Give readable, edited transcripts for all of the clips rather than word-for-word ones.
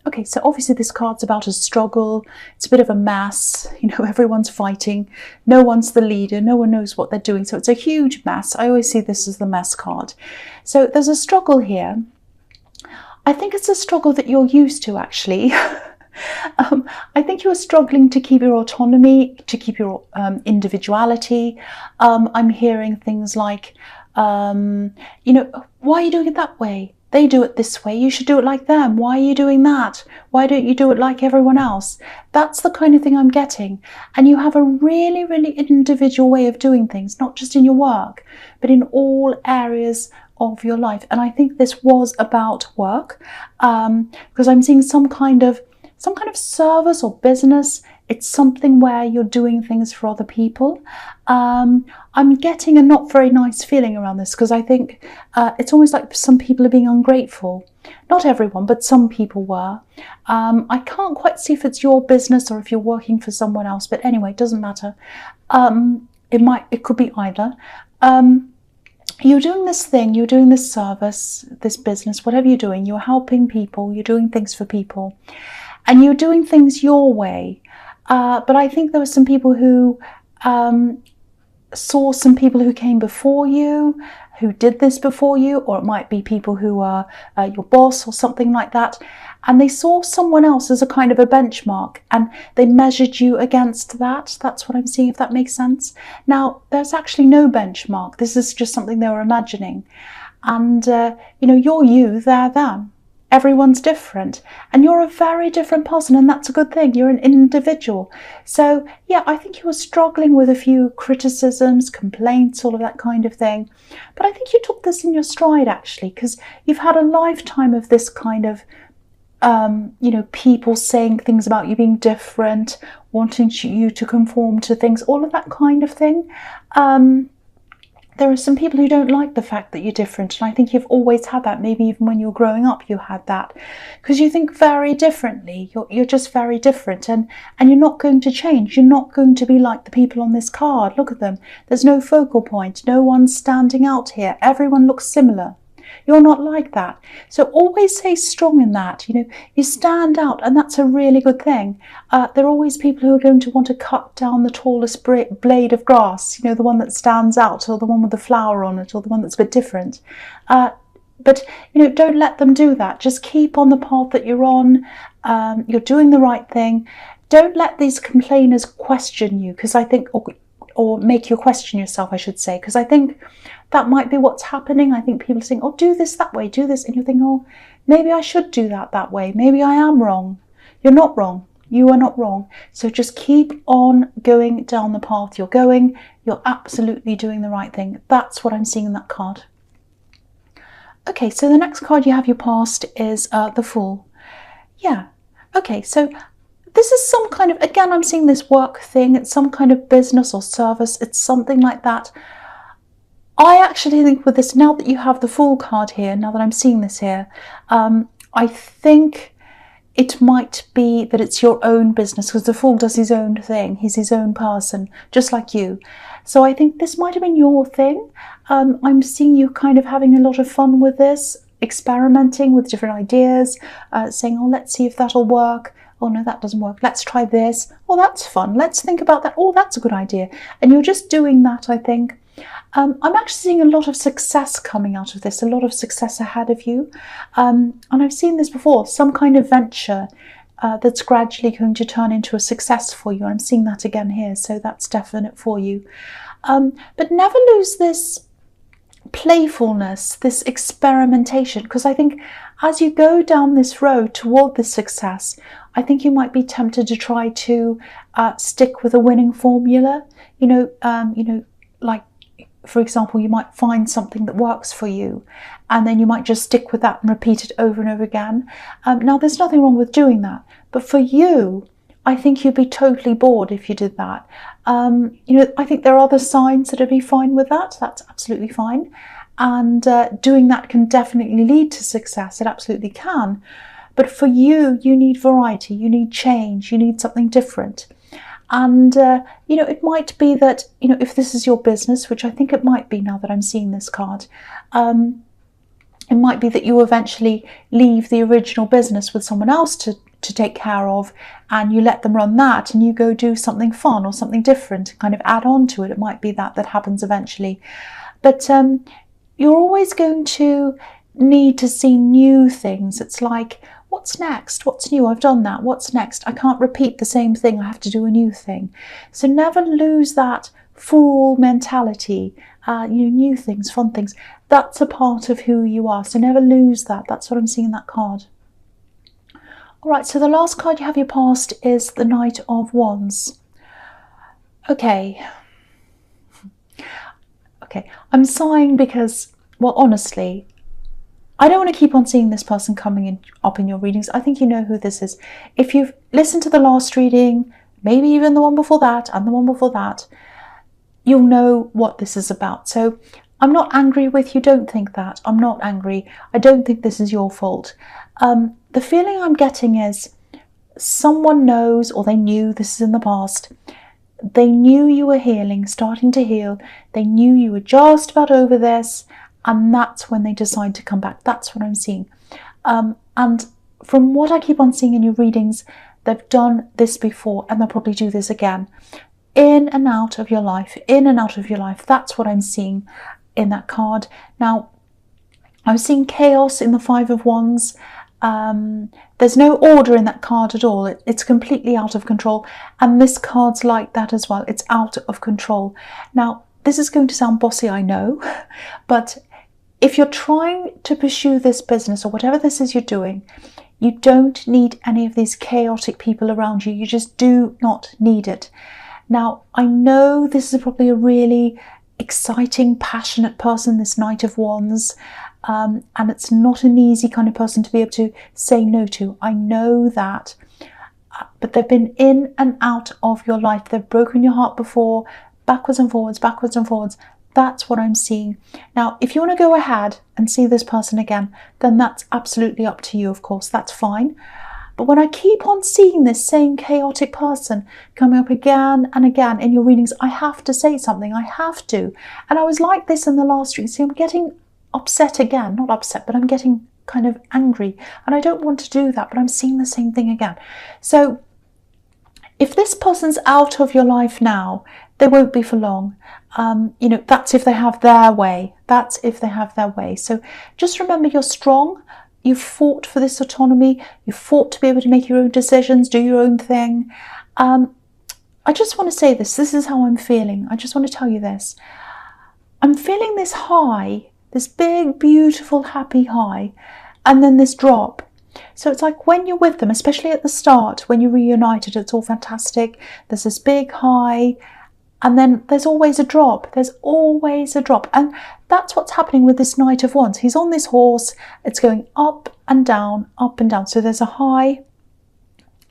Okay, so obviously this card's about a struggle. It's a bit of a mess. Everyone's fighting. No one's the leader. No one knows what they're doing. So it's a huge mess. I always see this as the mess card. So there's a struggle here. I think it's a struggle that you're used to, actually. I think you're struggling to keep your autonomy, to keep your individuality. I'm hearing things like, why are you doing it that way? They do it this way. You should do it like them. Why are you doing that? Why don't you do it like everyone else? That's the kind of thing I'm getting. And you have a really, really individual way of doing things, not just in your work, but in all areas of your life. And I think this was about work, because I'm seeing some kind of service or business. It's something where you're doing things for other people. I'm getting a not very nice feeling around this, because I think it's almost like some people are being ungrateful. Not everyone, but some people were. I can't quite see if it's your business or if you're working for someone else, but anyway, it doesn't matter. It could be either. You're doing this thing, you're doing this service, this business, whatever you're doing, you're helping people, you're doing things for people, and you're doing things your way. But I think there were some people who saw some people who came before you, who did this before you, or it might be people who are your boss or something like that, and they saw someone else as a kind of a benchmark, and they measured you against that. That's what I'm seeing, if that makes sense. Now, there's actually no benchmark. This is just something they were imagining. And, you're you, they're them. Everyone's different, and you're a very different person, and that's a good thing. You're an individual. So yeah, I think you were struggling with a few criticisms, complaints, all of that kind of thing. But I think you took this in your stride, actually, because you've had a lifetime of this kind of, people saying things about you being different, wanting you to conform to things, all of that kind of thing. There are some people who don't like the fact that you're different, and I think you've always had that. Maybe even when you were growing up you had that, because you think very differently. You're just very different, and you're not going to change. You're not going to be like the people on this card. Look at them. There's no focal point. No one's standing out here. Everyone looks similar. You're not like that. So always stay strong in that. You stand out, and that's a really good thing. There are always people who are going to want to cut down the tallest blade of grass, the one that stands out, or the one with the flower on it, or the one that's a bit different. But don't let them do that. Just keep on the path that you're on. You're doing the right thing. Don't let these complainers question you, because I think, or make you question yourself, I should say, because I think that might be what's happening. I think people are saying, oh, do this that way, do this. And you're thinking, oh, maybe I should do that way. Maybe I am wrong. You're not wrong. You are not wrong. So just keep on going down the path you're going. You're absolutely doing the right thing. That's what I'm seeing in that card. Okay, so the next card you have your past is the Fool. Yeah. Okay, so this is some kind of, again, I'm seeing this work thing. It's some kind of business or service. It's something like that. I actually think with this, now that you have the Fool card here, now that I'm seeing this here, I think it might be that it's your own business, because the Fool does his own thing. He's his own person, just like you. So I think this might have been your thing. I'm seeing you kind of having a lot of fun with this, experimenting with different ideas, saying, oh, let's see if that'll work. Oh, no, that doesn't work. Let's try this. Oh, that's fun. Let's think about that. Oh, that's a good idea. And you're just doing that, I think. I'm actually seeing a lot of success coming out of this, a lot of success ahead of you. And I've seen this before, some kind of venture that's gradually going to turn into a success for you. I'm seeing that again here, so that's definite for you. But never lose this playfulness, this experimentation, because I think as you go down this road toward this success, I think you might be tempted to try to stick with a winning formula. Like, for example, you might find something that works for you, and then you might just stick with that and repeat it over and over again. Now, there's nothing wrong with doing that, but for you, I think you'd be totally bored if you did that. I think there are other signs that would be fine with that. That's absolutely fine. And doing that can definitely lead to success. It absolutely can. But for you, you need variety, you need change, you need something different. And, it might be that, if this is your business, which I think it might be now that I'm seeing this card, It might be that you eventually leave the original business with someone else to take care of, and you let them run that and you go do something fun or something different, kind of add on to it. It might be that happens eventually. But you're always going to need to see new things. It's like, what's next? What's new? I've done that. What's next? I can't repeat the same thing. I have to do a new thing. So never lose that fool mentality. New things, fun things. That's a part of who you are. So never lose that. That's what I'm seeing in that card. All right, so the last card you have your past is the Knight of Wands. Okay, I'm sighing because, well, honestly, I don't want to keep on seeing this person coming up in your readings. I think you know who this is. If you've listened to the last reading, maybe even the one before that and the one before that, you'll know what this is about. So I'm not angry with you. Don't think that. I'm not angry. I don't think this is your fault. The feeling I'm getting is someone knows, or they knew, this is in the past, they knew you were healing, starting to heal. They knew you were just about over this, and that's when they decide to come back. That's what I'm seeing. And from what I keep on seeing in your readings, they've done this before and they'll probably do this again. In and out of your life, in and out of your life. That's what I'm seeing in that card. Now, I'm seeing chaos in the Five of Wands. There's no order in that card at all. It's completely out of control, and this card's like that as well. It's out of control. Now, this is going to sound bossy, I know, but if you're trying to pursue this business or whatever this is you're doing, you don't need any of these chaotic people around you. You just do not need it. Now, I know this is probably a really exciting, passionate person, this Knight of Wands, and it's not an easy kind of person to be able to say no to. I know that, but they've been in and out of your life. They've broken your heart before, backwards and forwards, backwards and forwards. That's what I'm seeing. Now, if you want to go ahead and see this person again, then that's absolutely up to you, of course. That's fine. But when I keep on seeing this same chaotic person coming up again and again in your readings, I have to say something. I have to. And I was like this in the last reading. See, I'm getting upset again. Not upset, but I'm getting kind of angry. And I don't want to do that, but I'm seeing the same thing again. So if this person's out of your life now, they won't be for long. That's if they have their way. That's if they have their way. So just remember, you're strong. You've fought for this autonomy. You've fought to be able to make your own decisions, do your own thing. I just want to say this. This is how I'm feeling. I just want to tell you this. I'm feeling this high, this big, beautiful, happy high, and then this drop. So it's like when you're with them, especially at the start, when you're reunited, it's all fantastic. There's this big high, and then there's always a drop. There's always a drop. And that's what's happening with this Knight of Wands. He's on this horse. It's going up and down, up and down. So there's a high,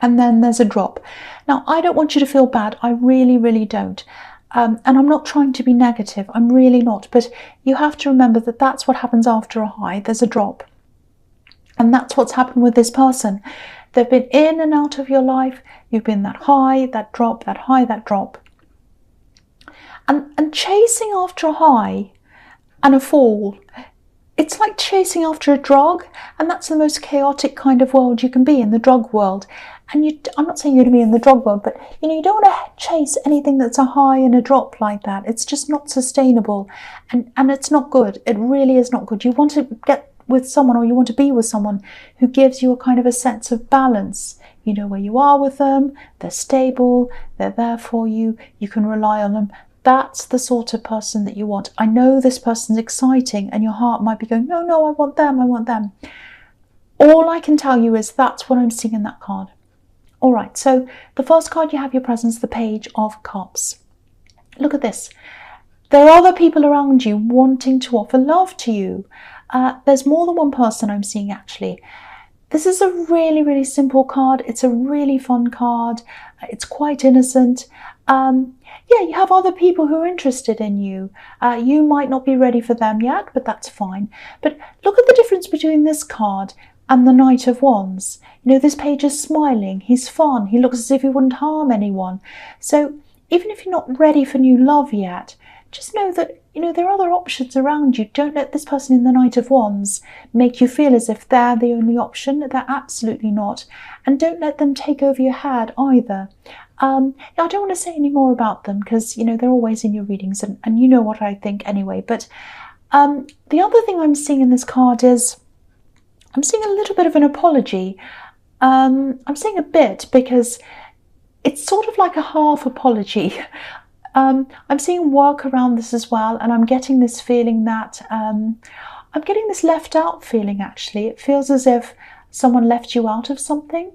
and then there's a drop. Now, I don't want you to feel bad. I really, really don't. And I'm not trying to be negative. I'm really not. But you have to remember that that's what happens after a high. There's a drop. And that's what's happened with this person. They've been in and out of your life. You've been that high, that drop, that high, that drop. And chasing after a high and a fall, it's like chasing after a drug. And that's the most chaotic kind of world you can be in, the drug world. And I'm not saying you're going to be in the drug world, but you don't want to chase anything that's a high and a drop like that. It's just not sustainable, and it's not good. It really is not good. You want to get with someone, or you want to be with someone who gives you a kind of a sense of balance. You know where you are with them, they're stable, they're there for you, you can rely on them. That's the sort of person that you want. I know this person's exciting and your heart might be going, no, I want them, I want them. All I can tell you is that's what I'm seeing in that card. All right, so the first card you have your presence, the Page of Cups. Look at this. There are other people around you wanting to offer love to you. There's more than one person I'm seeing, actually. This is a really, really simple card. It's a really fun card. It's quite innocent. Yeah, you have other people who are interested in you. You might not be ready for them yet, but that's fine. But look at the difference between this card and the Knight of Wands. This page is smiling. He's fun. He looks as if he wouldn't harm anyone. So even if you're not ready for new love yet, just know that, there are other options around you. Don't let this person in the Knight of Wands make you feel as if they're the only option. They're absolutely not. And don't let them take over your head either. I don't want to say any more about them because, they're always in your readings and you know what I think anyway. But the other thing I'm seeing in this card is I'm seeing a little bit of an apology. I'm seeing a bit because it's sort of like a half apology. I'm seeing work around this as well, and I'm getting this feeling that I'm getting this left out feeling actually. It feels as if someone left you out of something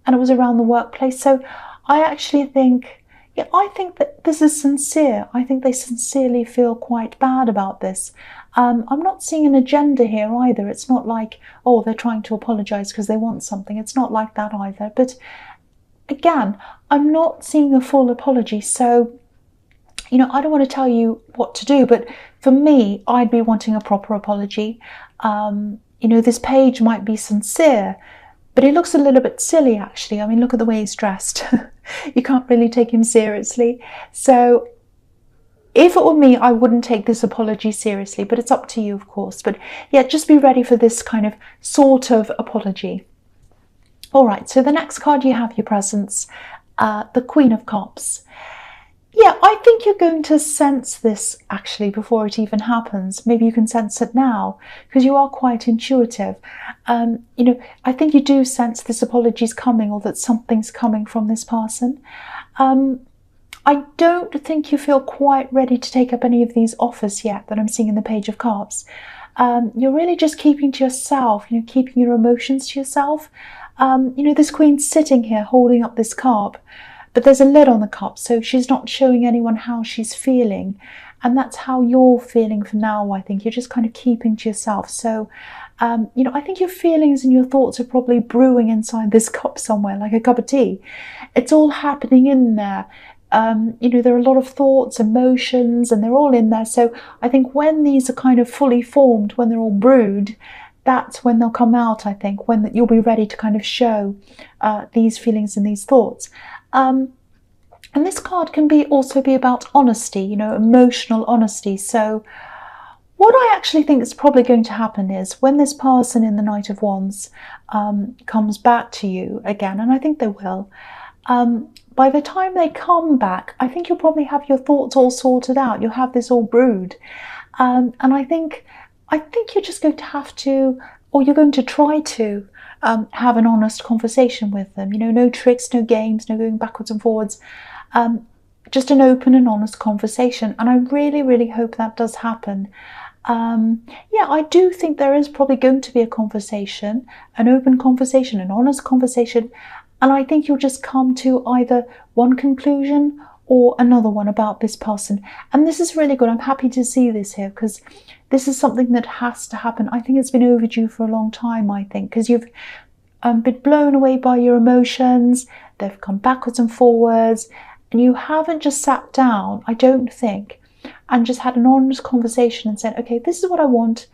and it was around the workplace. So I actually think, I think that this is sincere. I think they sincerely feel quite bad about this. I'm not seeing an agenda here either. It's not like, oh, they're trying to apologize because they want something. It's not like that either. But again, I'm not seeing a full apology. So, I don't want to tell you what to do, but for me, I'd be wanting a proper apology. This page might be sincere, but he looks a little bit silly, actually. I mean, look at the way he's dressed. You can't really take him seriously. So if it were me, I wouldn't take this apology seriously, but it's up to you, of course. But yeah, just be ready for this kind of sort of apology. All right, so the next card you have, your presence, the Queen of Cups. Yeah, I think you're going to sense this actually before it even happens. Maybe you can sense it now because you are quite intuitive. I think you do sense this apology's coming or that something's coming from this person. I don't think you feel quite ready to take up any of these offers yet that I'm seeing in the Page of Cups. You're really just keeping to yourself, keeping your emotions to yourself. This Queen's sitting here holding up this cup. But there's a lid on the cup, so she's not showing anyone how she's feeling. And that's how you're feeling for now, I think. You're just kind of keeping to yourself. So, I think your feelings and your thoughts are probably brewing inside this cup somewhere, like a cup of tea. It's all happening in there. There are a lot of thoughts, emotions, and they're all in there. So I think when these are kind of fully formed, when they're all brewed, that's when they'll come out, I think, when you'll be ready to kind of show these feelings and these thoughts. And this card can also be about honesty, emotional honesty. So what I actually think is probably going to happen is when this person in the Knight of Wands comes back to you again, and I think they will, by the time they come back, I think you'll probably have your thoughts all sorted out. You'll have this all brewed. And I think you're just going to have to, or you're going to try to, have an honest conversation with them. No tricks, no games, no going backwards and forwards. Just an open and honest conversation. And I really, really hope that does happen. I do think there is probably going to be a conversation, an open conversation, an honest conversation. And I think you'll just come to either one conclusion or another one about this person. And this is really good. I'm happy to see this here because this is something that has to happen. I think it's been overdue for a long time, I think, because you've been blown away by your emotions. They've come backwards and forwards, and you haven't just sat down, I don't think, and just had an honest conversation and said, okay, this is what I want.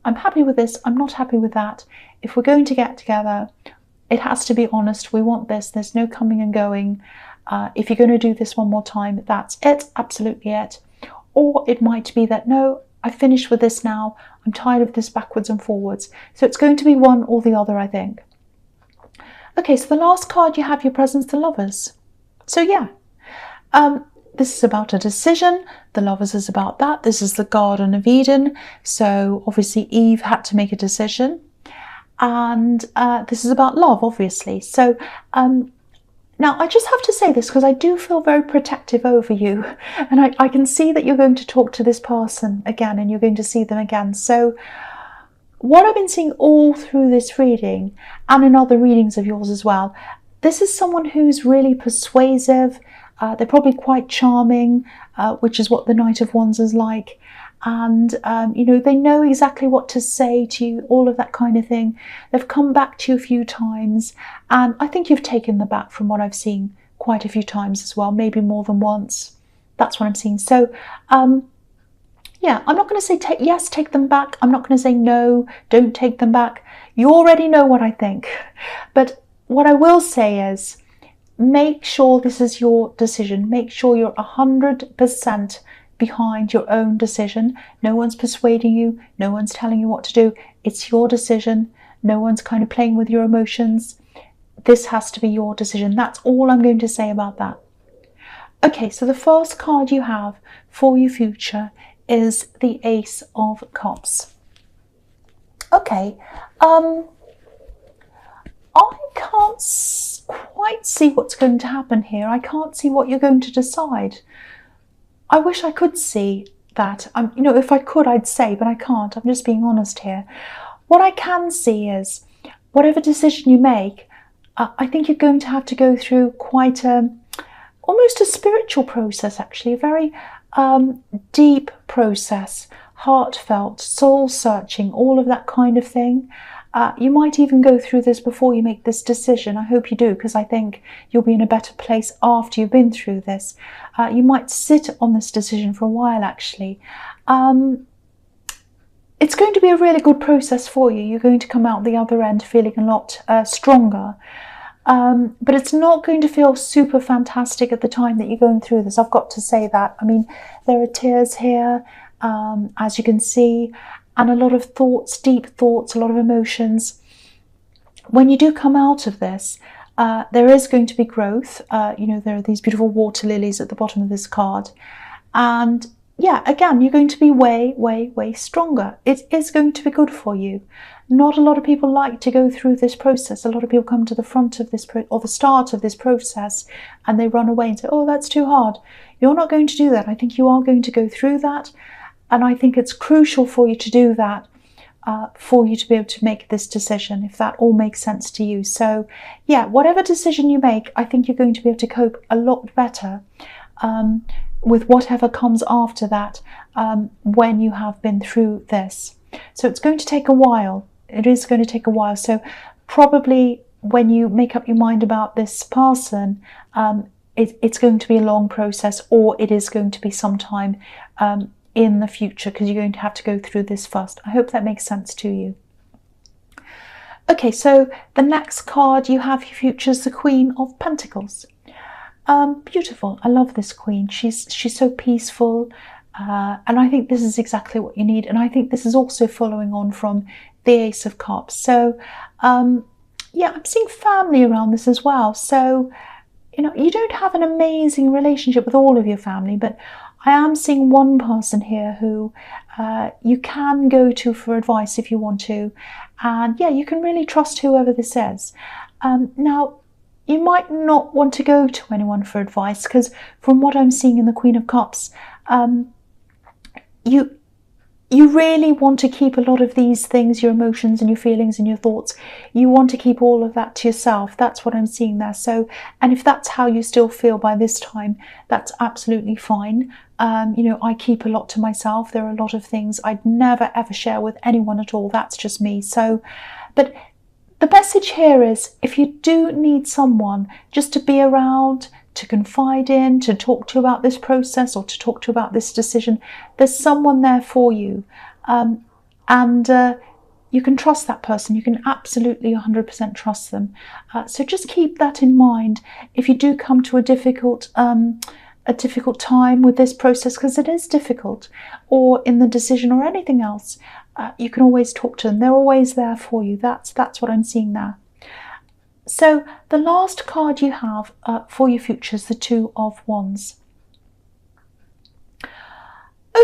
I'm happy with this. I'm not happy with that. If we're going to get together, it has to be honest. We want this. There's no coming and going. If you're going to do this one more time, that's it, absolutely it. Or it might be that, no, I've finished with this now. I'm tired of this backwards and forwards. So it's going to be one or the other, I think. Okay, so the last card you have, your presence, the Lovers. So yeah, this is about a decision. The Lovers is about that. This is the Garden of Eden. So obviously Eve had to make a decision. And this is about love, obviously. So now I just have to say this because I do feel very protective over you. And I can see that you're going to talk to this person again and you're going to see them again. So what I've been seeing all through this reading and in other readings of yours as well, this is someone who's really persuasive. They're probably quite charming, which is what the Knight of Wands is like. And, they know exactly what to say to you, all of that kind of thing. They've come back to you a few times. And I think you've taken them back from what I've seen quite a few times as well, maybe more than once. That's what I'm seeing. So, yeah, I'm not going to say yes, take them back. I'm not going to say no, don't take them back. You already know what I think. But what I will say is make sure this is your decision. Make sure you're 100% behind your own decision. No one's persuading you. No one's telling you what to do. It's your decision. No one's kind of playing with your emotions. This has to be your decision. That's all I'm going to say about that. Okay, so the first card you have for your future is the Ace of Cups. Okay, I can't quite see what's going to happen here. I can't see what you're going to decide. I wish I could see that. You know, if I could, I'd say, but I can't. I'm just being honest here. What I can see is whatever decision you make, I think you're going to have to go through quite almost a spiritual process, actually, a very deep process, heartfelt, soul-searching, all of that kind of thing. You might even go through this before you make this decision. I hope you do, because I think you'll be in a better place after you've been through this. You might sit on this decision for a while, actually. It's going to be a really good process for you. You're going to come out the other end feeling a lot stronger. But it's not going to feel super fantastic at the time that you're going through this. I've got to say that. I mean, there are tears here, as you can see, and a lot of thoughts, deep thoughts, a lot of emotions. When you do come out of this, there is going to be growth. You know, there are these beautiful water lilies at the bottom of this card. And yeah, again, you're going to be way, way, way stronger. It is going to be good for you. Not a lot of people like to go through this process. A lot of people come to the front of this or the start of this process and they run away and say, oh, that's too hard. You're not going to do that. I think you are going to go through that. And I think it's crucial for you to do that, for you to be able to make this decision, if that all makes sense to you. So yeah, whatever decision you make, I think you're going to be able to cope a lot better with whatever comes after that when you have been through this. So it's going to take a while. It is going to take a while. So probably when you make up your mind about this person, it's going to be a long process, or it is going to be sometime in the future, because you're going to have to go through this first. I hope that makes sense to you. Okay, so the next card you have your future is the Queen of Pentacles. Beautiful. I love this queen. She's so peaceful, and I think this is exactly what you need. And I think this is also following on from the Ace of Cups. So yeah, I'm seeing family around this as well. So you know, you don't have an amazing relationship with all of your family, but I am seeing one person here who you can go to for advice if you want to. And yeah, you can really trust whoever this is. Now, you might not want to go to anyone for advice, because from what I'm seeing in the Queen of Cups, you really want to keep a lot of these things, your emotions and your feelings and your thoughts, you want to keep all of that to yourself. That's what I'm seeing there. So, and if that's how you still feel by this time, that's absolutely fine. You know, I keep a lot to myself. There are a lot of things I'd never ever share with anyone at all. That's just me. So, but the message here is, if you do need someone just to be around, to confide in, to talk to about this process, or to talk to about this decision, there's someone there for you. And you can trust that person. You can absolutely 100% trust them. So just keep that in mind if you do come to a difficult time with this process, because it is difficult, or in the decision or anything else. You can always talk to them. They're always there for you. That's what I'm seeing there. So the last card you have for your future is the Two of Wands.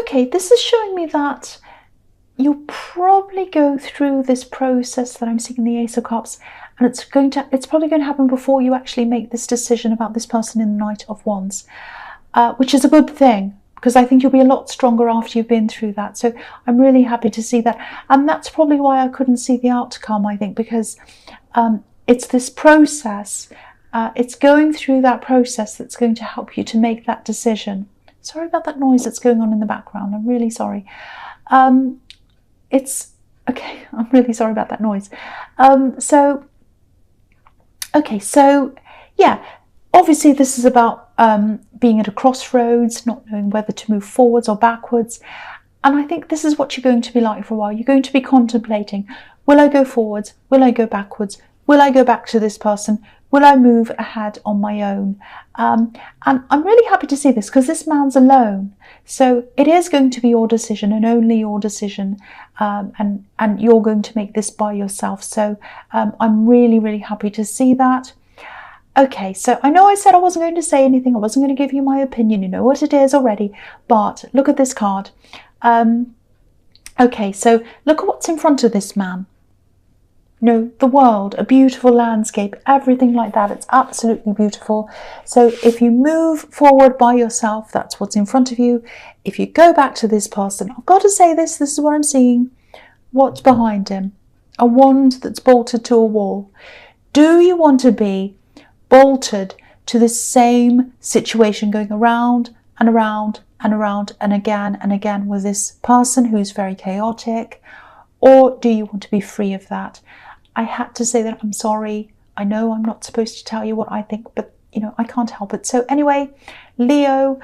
Okay, this is showing me that you'll probably go through this process that I'm seeing in the Ace of Cups, and it's probably going to happen before you actually make this decision about this person in the Knight of Wands, which is a good thing, because I think you'll be a lot stronger after you've been through that. So I'm really happy to see that. And that's probably why I couldn't see the outcome, I think, because it's this process. It's going through that process that's going to help you to make that decision. Sorry about that noise that's going on in the background. I'm really sorry. It's okay. I'm really sorry about that noise. Okay, so yeah, obviously this is about being at a crossroads, not knowing whether to move forwards or backwards. And I think this is what you're going to be like for a while. You're going to be contemplating, will I go forwards? Will I go backwards? Will I go back to this person? Will I move ahead on my own? And I'm really happy to see this because this man's alone. So it is going to be your decision and only your decision. And you're going to make this by yourself. So I'm really, really happy to see that. Okay, so I know I said I wasn't going to say anything. I wasn't going to give you my opinion. You know what it is already. But look at this card. Okay, so look at what's in front of this man. The world, a beautiful landscape, everything like that. It's absolutely beautiful. So if you move forward by yourself, that's what's in front of you. If you go back to this person, I've got to say this is what I'm seeing. What's behind him? A wand that's bolted to a wall. Do you want to be bolted to the same situation, going around and around and around and again with this person who's very chaotic? Or do you want to be free of that? I had to say that. I'm sorry. I know I'm not supposed to tell you what I think, but I can't help it. So anyway, Leo,